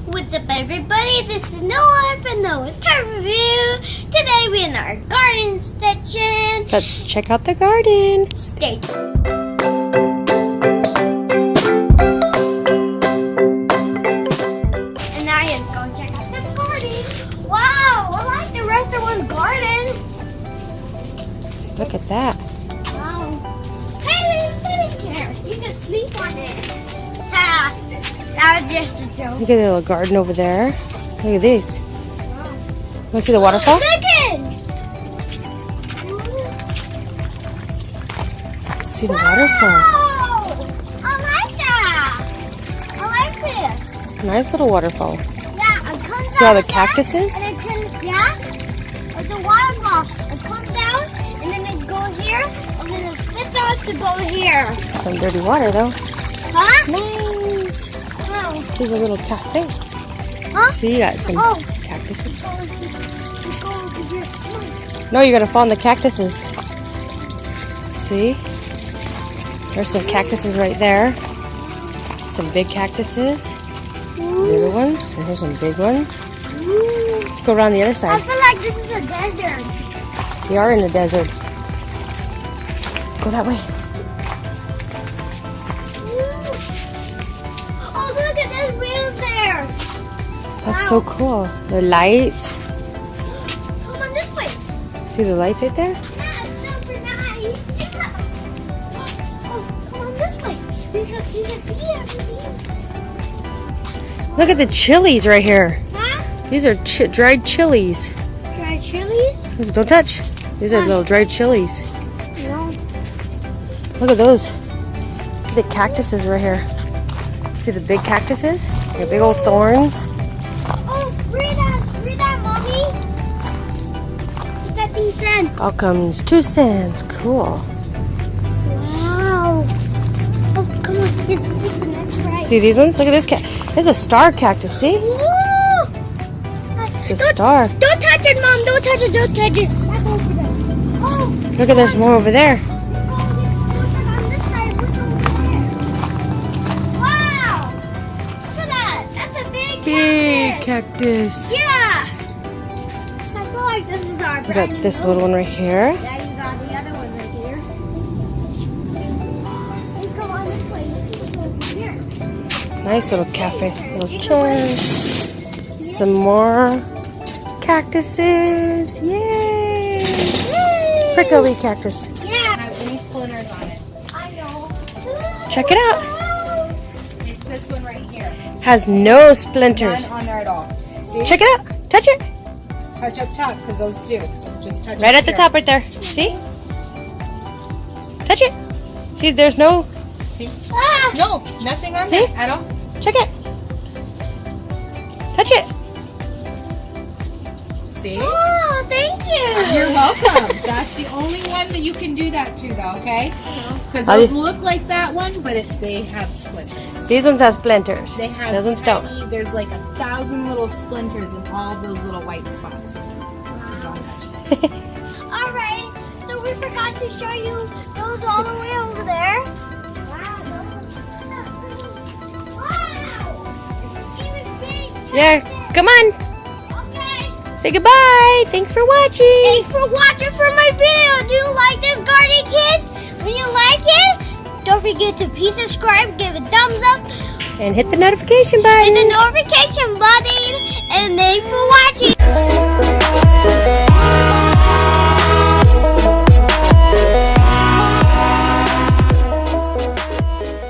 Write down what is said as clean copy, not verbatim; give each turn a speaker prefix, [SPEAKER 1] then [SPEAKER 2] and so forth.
[SPEAKER 1] What's up, everybody? This is Noah from Noah's Car Review. Today we're in our garden section.
[SPEAKER 2] Let's check out the garden.
[SPEAKER 1] Stay tuned. And now I am going to check out the garden. Wow, I like the rest of one's garden.
[SPEAKER 2] Look at that.
[SPEAKER 1] Wow. Hey, there's a sitting chair. You can sleep on it. Ha! That was just a joke.
[SPEAKER 2] Look at the little garden over there. Look at these.
[SPEAKER 1] Wow.
[SPEAKER 2] Want to see the waterfall?
[SPEAKER 1] Chicken!
[SPEAKER 2] Let's see the waterfall.
[SPEAKER 1] Wow! I like that. I like this.
[SPEAKER 2] Nice little waterfall.
[SPEAKER 1] Yeah, it comes
[SPEAKER 2] See all
[SPEAKER 1] out
[SPEAKER 2] the
[SPEAKER 1] of that,
[SPEAKER 2] cactuses?
[SPEAKER 1] and it comes, yeah, it's a waterfall. It comes down, and then it goes here, and then it spits out to go here.
[SPEAKER 2] Some dirty water though.
[SPEAKER 1] Huh?
[SPEAKER 2] Nice.
[SPEAKER 1] Oh.
[SPEAKER 2] This is a little cafe.
[SPEAKER 1] Huh?
[SPEAKER 2] See, you got some
[SPEAKER 1] Oh.
[SPEAKER 2] cactuses.
[SPEAKER 1] Let's go over here. Come on.
[SPEAKER 2] No, you're gonna fall in the cactuses. See? There's some cactuses right there. Some big cactuses. Little ones. And here's some big ones.
[SPEAKER 1] Ooh.
[SPEAKER 2] Let's go around the other
[SPEAKER 1] I
[SPEAKER 2] side.
[SPEAKER 1] feel like this is a desert.
[SPEAKER 2] We are in the desert. Go that way.
[SPEAKER 1] Oh, look at those wheels there.
[SPEAKER 2] That's so cool. The lights.
[SPEAKER 1] Come on this way.
[SPEAKER 2] See the lights right there?
[SPEAKER 1] Yeah, it's super nice. Yeah. Oh, come on this way. You can see everything.
[SPEAKER 2] Look at the chilies right here.
[SPEAKER 1] Huh?
[SPEAKER 2] These are dried chilies.
[SPEAKER 1] Dried chilies?
[SPEAKER 2] Don't touch. These are little dried chilies.
[SPEAKER 1] No.
[SPEAKER 2] Look at those. Look at the cactuses right here. See the big cactuses? They're big old thorns.
[SPEAKER 1] Oh, read that, Mommy. What's that thing said?
[SPEAKER 2] All comes 2 cents. Cool.
[SPEAKER 1] Wow. Oh, come on. It's the next right.
[SPEAKER 2] See these ones? Look at this cat. There's a star cactus. See?
[SPEAKER 1] Woo!
[SPEAKER 2] It's a star.
[SPEAKER 1] Don't touch it, Mom. Don't touch it. Don't touch it. Back over there. Oh.
[SPEAKER 2] Look at there's more over there.
[SPEAKER 1] Wow! Look at that! That's a big
[SPEAKER 2] Big
[SPEAKER 1] cactus!
[SPEAKER 2] cactus.
[SPEAKER 1] Yeah! I feel like this is our
[SPEAKER 2] We got this little one right here.
[SPEAKER 1] Yeah, you got the other one right here. Let's go on this way. Let's go over here.
[SPEAKER 2] Nice little cafe. Little chairs. Some more cactuses. Yay! Prickly cactus.
[SPEAKER 1] Yeah!
[SPEAKER 3] Have any splinters on it.
[SPEAKER 1] I know.
[SPEAKER 2] Check it out.
[SPEAKER 3] It's this one right here.
[SPEAKER 2] Has no splinters.
[SPEAKER 3] None on there at all. See?
[SPEAKER 2] Check it out. Touch it.
[SPEAKER 3] Touch up top because those do. So just touch
[SPEAKER 2] Right
[SPEAKER 3] up
[SPEAKER 2] at the
[SPEAKER 3] here.
[SPEAKER 2] top right there. See? Touch it. See, there's no...
[SPEAKER 3] See?
[SPEAKER 1] Ah!
[SPEAKER 3] No, nothing on
[SPEAKER 2] See?
[SPEAKER 3] there at all.
[SPEAKER 2] Check it. Touch it.
[SPEAKER 3] See?
[SPEAKER 1] Oh, thank you!
[SPEAKER 3] You're welcome. That's the only one that you can do that to, though, okay? Because
[SPEAKER 2] I'll-
[SPEAKER 3] those look like that one, but they have splinters.
[SPEAKER 2] These ones have splinters.
[SPEAKER 3] They have
[SPEAKER 2] Those ones don't.
[SPEAKER 3] tiny, there's like 1,000 little splinters in all those little white spots. Don't touch it.
[SPEAKER 1] Alright, so we forgot to show you those all the way over there. Wow! Even big.
[SPEAKER 2] Yeah, come on.
[SPEAKER 1] Okay.
[SPEAKER 2] Say goodbye. Thanks for watching.
[SPEAKER 1] Thanks for watching for my video. Do you like this garden, kids? When you like it, don't forget to please subscribe, give a thumbs up,
[SPEAKER 2] And hit the notification button.
[SPEAKER 1] and the notification button. And thanks for watching.